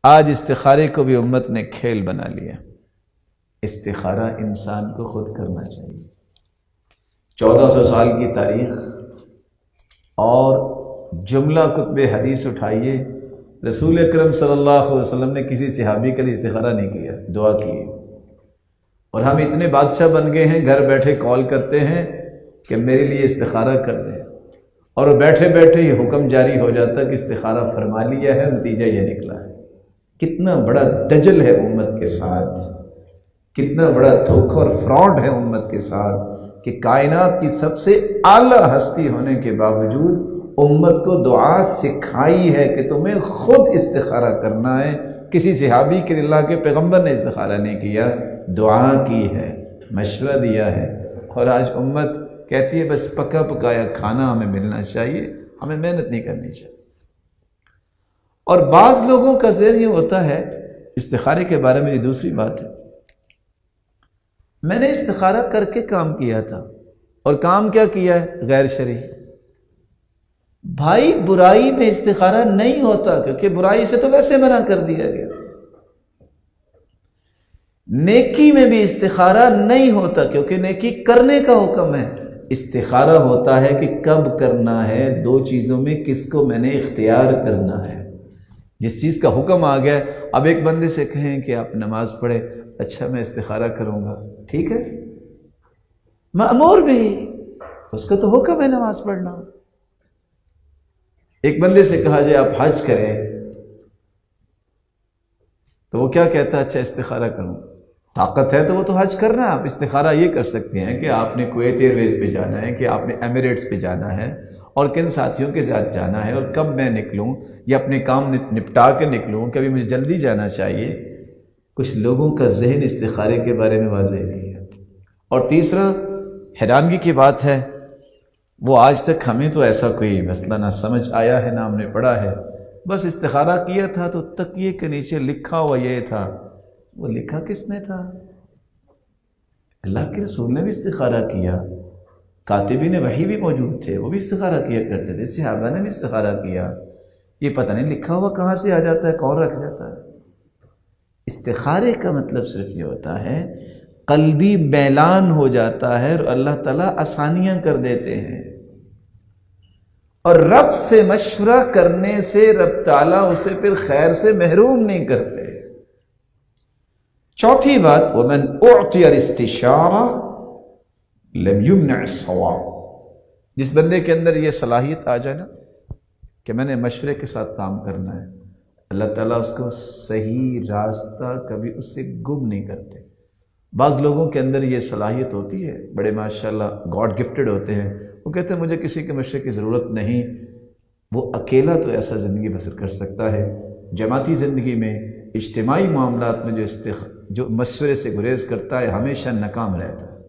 آج استخارے کو بھی امت نے کھیل بنا لیا۔ استخارہ انسان کو خود کرنا چاہیے۔ 1400 سال کی تاریخ اور جملہ کتب حدیث اٹھائیے، رسول اکرم صلی اللہ علیہ وسلم نے کسی صحابی کے لیے استخارہ نہیں کیا، دعا کی۔ اور ہم اتنے بادشاہ بن گئے ہیں، گھر بیٹھے کال کرتے ہیں کہ میرے لیے استخارہ کر دیں، اور بیٹھے بیٹھے یہ حکم جاری ہو جاتا کہ استخارہ فرما لیا ہے، نتیجہ یہ نکلا ہے۔ کتنا بڑا دجل ہے امت کے ساتھ، کتنا بڑا دھوکہ اور فراڈ ہے امت کے ساتھ کہ کائنات کی سب سے اعلیٰ ہستی ہونے کے باوجود امت کو دعا سکھائی ہے کہ تمہیں خود استخارہ کرنا ہے۔ کسی صحابی کے اللہ کے پیغمبر نے استخارہ نہیں کیا، دعا کی ہے، مشورہ دیا ہے۔ اور آج امت کہتی ہے بس پکا پکایا کھانا ہمیں ملنا چاہیے، ہمیں محنت نہیں کرنی چاہیے۔ اور بعض لوگوں کا ذہن یہ ہوتا ہے، استخارے کے بارے میں یہ دوسری بات ہے، میں نے استخارہ کر کے کام کیا تھا، اور کام کیا کیا ہے؟ غیر شرعی۔ بھائی برائی میں استخارہ نہیں ہوتا، کیونکہ برائی سے تو ویسے منع کر دیا گیا۔ نیکی میں بھی استخارہ نہیں ہوتا، کیونکہ نیکی کرنے کا حکم ہے۔ استخارہ ہوتا ہے کہ کب کرنا ہے، دو چیزوں میں کس کو میں نے اختیار کرنا ہے۔ جس چیز کا حکم آ گیا، اب ایک بندے سے کہیں کہ آپ نماز پڑھے، اچھا میں استخارہ کروں گا، ٹھیک ہے، مأمور بھی، اس کا تو حکم ہے نماز پڑھنا۔ ایک بندے سے کہا جائے آپ حج کریں، تو وہ کیا کہتا ہے؟ اچھا استخارہ کروں، طاقت ہے تو وہ تو حج کرنا ہے۔ آپ استخارہ یہ کر سکتے ہیں کہ آپ نے کویت ایئر ویز پہ جانا ہے، کہ آپ نے ایمریٹس پہ جانا ہے، اور کن ساتھیوں کے ساتھ جانا ہے، اور کب میں نکلوں، یا اپنے کام نپٹا کے نکلوں، کبھی مجھے جلدی جانا چاہیے۔ کچھ لوگوں کا ذہن استخارے کے بارے میں واضح نہیں ہے۔ اور تیسرا، حیرانگی کی بات ہے، وہ آج تک ہمیں تو ایسا کوئی مسئلہ نہ سمجھ آیا ہے، نہ ہم نے پڑھا ہے۔ بس استخارہ کیا تھا تو تکیے کے نیچے لکھا ہوا یہ تھا۔ وہ لکھا کس نے تھا؟ اللہ کے رسول نے بھی استخارہ کیا، کاتبین وحی بھی موجود تھے، وہ بھی استخارہ کیا کرتے تھے، صحابہ نے بھی استخارہ کیا۔ یہ پتہ نہیں لکھا ہوا کہاں سے آ جاتا ہے، کون رکھ جاتا ہے۔ استخارے کا مطلب صرف یہ ہوتا ہے قلبی میلان ہو جاتا ہے، اور اللہ تعالیٰ آسانیاں کر دیتے ہیں، اور رب سے مشورہ کرنے سے رب تعالیٰ اسے پھر خیر سے محروم نہیں کرتے۔ چوتھی بات، وَمَنْ أُعْطِيَ الْإِسْتِشَارَةَ لَمْ يُمْنَعِ الصَّوَابَ، جس بندے کے اندر یہ صلاحیت آ جائے نا کہ میں نے مشورے کے ساتھ کام کرنا ہے، اللہ تعالیٰ اس کو صحیح راستہ کبھی اس سے گم نہیں کرتے۔ بعض لوگوں کے اندر یہ صلاحیت ہوتی ہے، بڑے ماشاءاللہ گاڈ گفٹڈ ہوتے ہیں، وہ کہتے ہیں مجھے کسی کے مشورے کی ضرورت نہیں، وہ اکیلا تو ایسا زندگی بسر کر سکتا ہے۔ جماعتی زندگی میں، اجتماعی معاملات میں جو مشورے سے گریز کرتا ہے ہمیشہ ناکام رہتا ہے۔